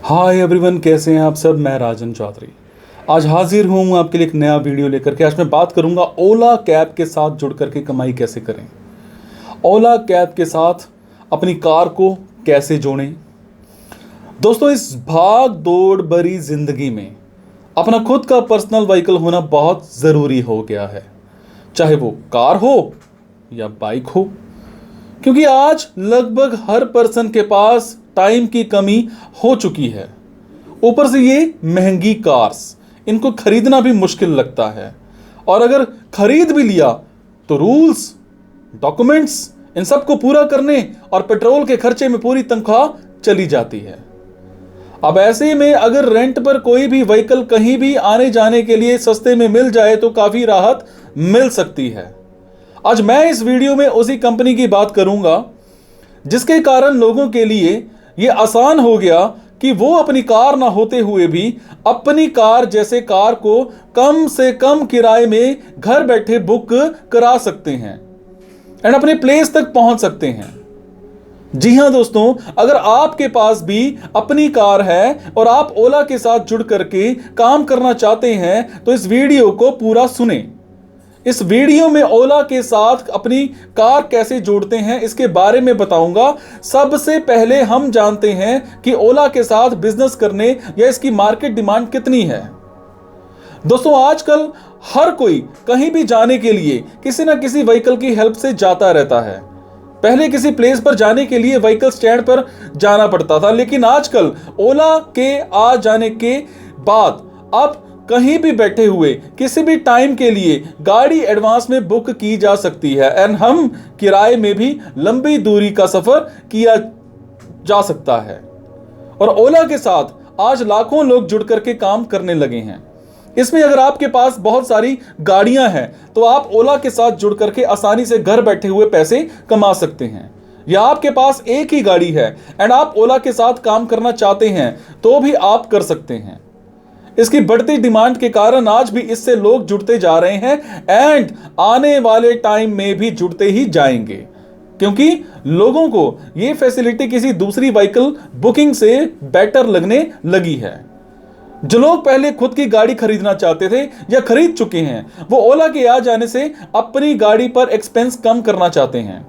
Hi everyone, कैसे हैं आप सब। मैं राजन चौधरी आज हाजिर हूँ आपके लिए एक नया वीडियो लेकर के। आज मैं बात करूँगा ओला कैब के साथ जुड़ करके कमाई कैसे करें, ओला कैब के साथ अपनी कार को कैसे जोड़ें। दोस्तों, इस भाग दौड़ भरी ज़िंदगी में अपना खुद का पर्सनल व्हीकल होना बहुत ज़रूरी हो गया है, चाहे वो कार हो या बाइक हो, क्योंकि आज लगभग हर पर्सन के पास टाइम की कमी हो चुकी है। ऊपर से ये महंगी कार्स, इनको खरीदना भी मुश्किल लगता है, और अगर खरीद भी लिया तो रूल्स, डॉक्यूमेंट्स, इन सब को पूरा करने और पेट्रोल के खर्चे में पूरी तनख्वाह चली जाती है। अब ऐसे में अगर रेंट पर कोई भी व्हीकल कहीं भी आने जाने के लिए सस्ते में मिल जाए तो काफी राहत मिल सकती है। आज मैं इस वीडियो में उसी कंपनी की बात करूंगा जिसके कारण लोगों के लिए यह आसान हो गया कि वो अपनी कार ना होते हुए भी अपनी कार जैसे कार को कम से कम किराए में घर बैठे बुक करा सकते हैं एंड अपने प्लेस तक पहुंच सकते हैं। जी हां दोस्तों, अगर आपके पास भी अपनी कार है और आप ओला के साथ जुड़ करके काम करना चाहते हैं तो इस वीडियो को पूरा सुने। इस वीडियो में ओला के साथ अपनी कार कैसे जोड़ते हैं इसके बारे में बताऊंगा। सबसे पहले हम जानते हैं कि ओला के साथ बिजनेस करने या इसकी मार्केट डिमांड कितनी है। दोस्तों, आजकल हर कोई कहीं भी जाने के लिए किसी ना किसी व्हीकल की हेल्प से जाता रहता है। पहले किसी प्लेस पर जाने के लिए व्हीकल स्टैंड पर जाना पड़ता था, लेकिन आजकल ओला के आ जाने के बाद अब कहीं भी बैठे हुए किसी भी टाइम के लिए गाड़ी एडवांस में बुक की जा सकती है एंड हम किराए में भी लंबी दूरी का सफर किया जा सकता है। और ओला के साथ आज लाखों लोग जुड़ करके काम करने लगे हैं। इसमें अगर आपके पास बहुत सारी गाड़ियां हैं तो आप ओला के साथ जुड़ करके आसानी से घर बैठे हुए पैसे कमा सकते हैं। या आपके पास एक ही गाड़ी है एंड आप ओला के साथ काम करना चाहते हैं तो भी आप कर सकते हैं। इसकी बढ़ती डिमांड के कारण आज भी इससे लोग जुड़ते जा रहे हैं एंड आने वाले टाइम में भी जुड़ते ही जाएंगे, क्योंकि लोगों को यह फैसिलिटी किसी दूसरी व्हीकल बुकिंग से बेटर लगने लगी है। जो लोग पहले खुद की गाड़ी खरीदना चाहते थे या खरीद चुके हैं, वो ओला के आ जाने से अपनी गाड़ी पर एक्सपेंस कम करना चाहते हैं,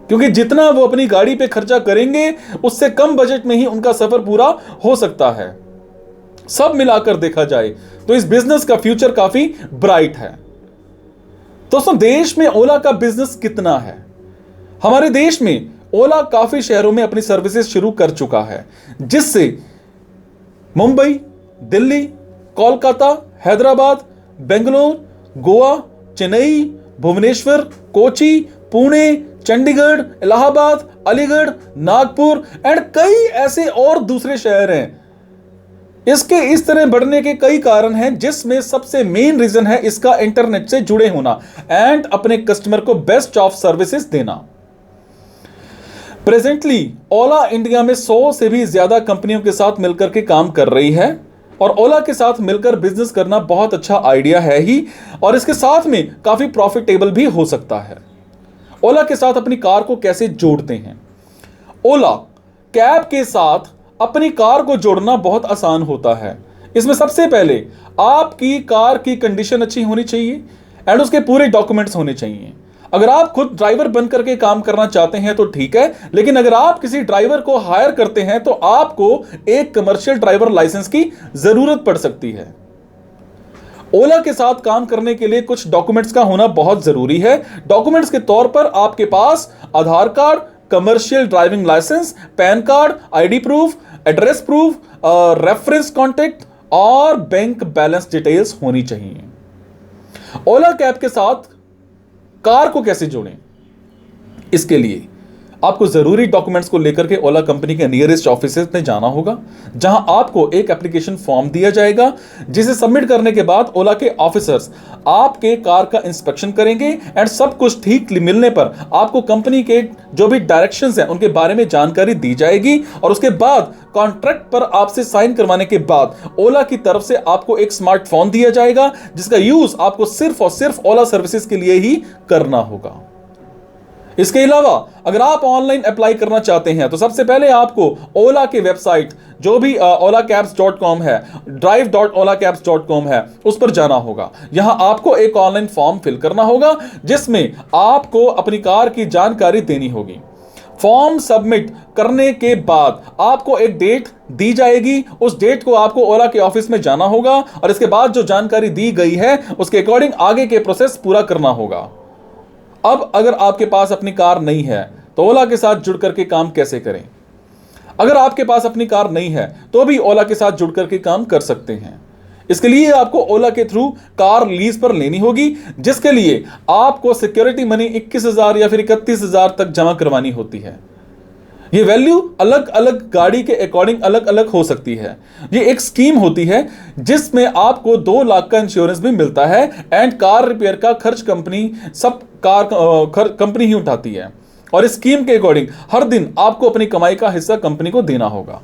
क्योंकि जितना वो अपनी गाड़ी पे खर्चा करेंगे उससे कम बजट में ही उनका सफर पूरा हो सकता है। सब मिलाकर देखा जाए तो इस बिजनेस का फ्यूचर काफी ब्राइट है। दोस्तों, देश में ओला का बिजनेस कितना है? हमारे देश में ओला काफी शहरों में अपनी सर्विसेज शुरू कर चुका है, जिससे मुंबई, दिल्ली, कोलकाता, हैदराबाद, बेंगलोर, गोवा, चेन्नई, भुवनेश्वर, कोची, पुणे, चंडीगढ़, इलाहाबाद, अलीगढ़, नागपुर एंड कई ऐसे और दूसरे शहर हैं। इसके इस तरह बढ़ने के कई कारण हैं, जिसमें सबसे मेन रीजन है इसका इंटरनेट से जुड़े होना एंड अपने कस्टमर को बेस्ट ऑफ सर्विसेज देना। प्रेजेंटली ओला इंडिया में 100 से भी ज्यादा कंपनियों के साथ मिलकर के काम कर रही है और ओला के साथ मिलकर बिजनेस करना बहुत अच्छा आइडिया है ही, और इसके साथ में काफी प्रॉफिटेबल भी हो सकता है। ओला के साथ अपनी कार को कैसे जोड़ते हैं? ओला कैब के साथ अपनी कार को जोड़ना बहुत आसान होता है। इसमें सबसे पहले आपकी कार की कंडीशन अच्छी होनी चाहिए एंड उसके पूरे डॉक्यूमेंट्स होने चाहिए। अगर आप खुद ड्राइवर बनकर के काम करना चाहते हैं तो ठीक है, लेकिन अगर आप किसी ड्राइवर को हायर करते हैं तो आपको एक कमर्शियल ड्राइवर लाइसेंस की जरूरत पड़ सकती है। ओला के साथ काम करने के लिए कुछ डॉक्यूमेंट्स का होना बहुत जरूरी है। डॉक्यूमेंट्स के तौर पर आपके पास Aadhaar card, commercial driving licence, PAN card, ID proof, address proof, reference contact और बैंक बैलेंस डिटेल्स होनी चाहिए। ओला कैब के साथ कार को कैसे जोड़ें? इसके लिए आपको जरूरी डॉक्यूमेंट्स को लेकर के ओला कंपनी के नियरेस्ट ऑफिस में जाना होगा, जहां आपको एक एप्लीकेशन फॉर्म दिया जाएगा, जिसे सबमिट करने के बाद ओला के ऑफिसर्स आपके कार का इंस्पेक्शन करेंगे एंड सब कुछ ठीक मिलने पर आपको कंपनी के जो भी डायरेक्शंस हैं उनके बारे में जानकारी दी जाएगी, और उसके बाद कॉन्ट्रैक्ट पर आपसे साइन करवाने के बाद ओला की तरफ से आपको एक स्मार्टफोन दिया जाएगा, जिसका यूज आपको सिर्फ और सिर्फ ओला सर्विसेज के लिए ही करना होगा। इसके अलावा अगर आप ऑनलाइन अप्लाई करना चाहते हैं तो सबसे पहले आपको ओला की वेबसाइट जो भी olacabs.com है, drive.olacabs.com है, उस पर जाना होगा। यहां आपको एक ऑनलाइन फॉर्म फिल करना होगा जिसमें आपको अपनी कार की जानकारी देनी होगी। फॉर्म सबमिट करने के बाद आपको एक डेट दी जाएगी, उस डेट को आपको ओला के ऑफिस में जाना होगा और इसके बाद जो जानकारी दी गई है उसके अकॉर्डिंग आगे के प्रोसेस पूरा करना होगा। अब अगर आपके पास अपनी कार नहीं है तो ओला के साथ जुड़ करके काम कैसे करें? अगर आपके पास अपनी कार नहीं है तो भी ओला के साथ जुड़ करके काम कर सकते हैं। इसके लिए आपको ओला के थ्रू कार लीज पर लेनी होगी, जिसके लिए आपको सिक्योरिटी मनी 21,000 या फिर 31,000 तक जमा करवानी होती है। ये वैल्यू अलग अलग गाड़ी के अकॉर्डिंग अलग अलग हो सकती है। ये एक स्कीम होती है जिसमें आपको 2 लाख का इंश्योरेंस भी मिलता है एंड कार रिपेयर का खर्च कंपनी सब कार कंपनी ही उठाती है और इस स्कीम के अकॉर्डिंग हर दिन आपको अपनी कमाई का हिस्सा कंपनी को देना होगा।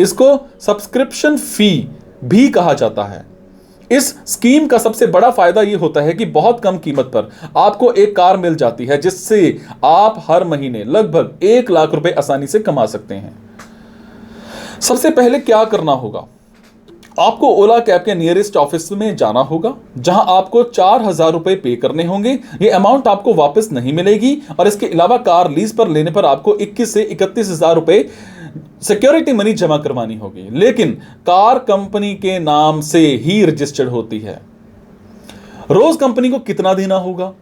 इसको सब्सक्रिप्शन फी भी कहा जाता है। इस स्कीम का सबसे बड़ा फायदा यह होता है कि बहुत कम कीमत पर आपको एक कार मिल जाती है जिससे आप हर महीने लगभग 1 लाख रुपए आसानी से कमा सकते हैं। सबसे पहले क्या करना होगा? आपको ओला कैब के नियरेस्ट ऑफिस में जाना होगा जहां आपको 4,000 रुपए पे करने होंगे। यह अमाउंट आपको वापस नहीं मिलेगी और इसके अलावा कार लीज पर लेने पर आपको 21 से 31,000 रुपए सिक्योरिटी मनी जमा करवानी होगी, लेकिन कार कंपनी के नाम से ही रजिस्टर्ड होती है। रोज कंपनी को कितना देना होगा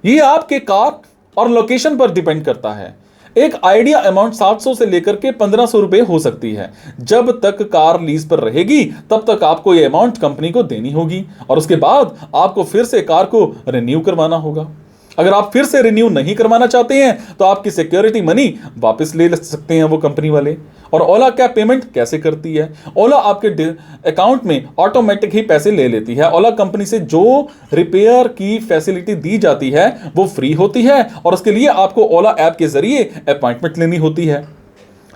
यह आपके कार और लोकेशन पर डिपेंड करता है। एक आइडिया अमाउंट 700 से लेकर के 1500 रुपए हो सकती है। जब तक कार लीज पर रहेगी तब तक आपको यह अमाउंट कंपनी को देनी होगी और उसके बाद आपको फिर से कार को रिन्यू करवाना होगा। अगर आप फिर से रिन्यू नहीं करवाना चाहते हैं तो आपकी सिक्योरिटी मनी वापस ले सकते हैं वो कंपनी वाले। और ओला कैब पेमेंट कैसे करती है? ओला आपके अकाउंट में ऑटोमेटिक ही पैसे ले लेती है। ओला कंपनी से जो रिपेयर की फैसिलिटी दी जाती है वो फ्री होती है और उसके लिए आपको ओला ऐप के जरिए अपॉइंटमेंट लेनी होती है।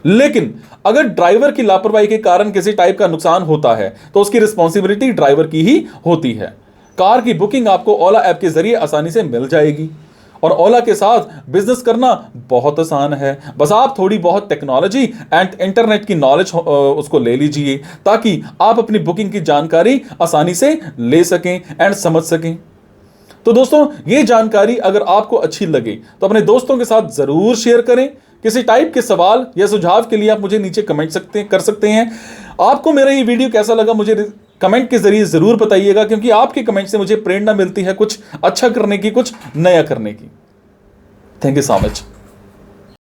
लेकिन अगर ड्राइवर की लापरवाही के कारण किसी टाइप का नुकसान होता है तो उसकी रिस्पॉन्सिबिलिटी ड्राइवर की ही होती है। कार की बुकिंग आपको ओला ऐप के जरिए आसानी से मिल जाएगी और ओला के साथ बिजनेस करना बहुत आसान है। बस आप थोड़ी बहुत टेक्नोलॉजी एंड इंटरनेट की नॉलेज उसको ले लीजिए ताकि आप अपनी बुकिंग की जानकारी आसानी से ले सकें एंड समझ सकें। तो दोस्तों, ये जानकारी अगर आपको अच्छी लगे तो अपने दोस्तों के साथ जरूर शेयर करें। किसी टाइप के सवाल या सुझाव के लिए आप मुझे नीचे कमेंट कर सकते हैं। आपको मेरा ये वीडियो कैसा लगा मुझे कमेंट के जरिए जरूर बताइएगा, क्योंकि आपके कमेंट से मुझे प्रेरणा मिलती है कुछ अच्छा करने की, कुछ नया करने की। Thank you so much.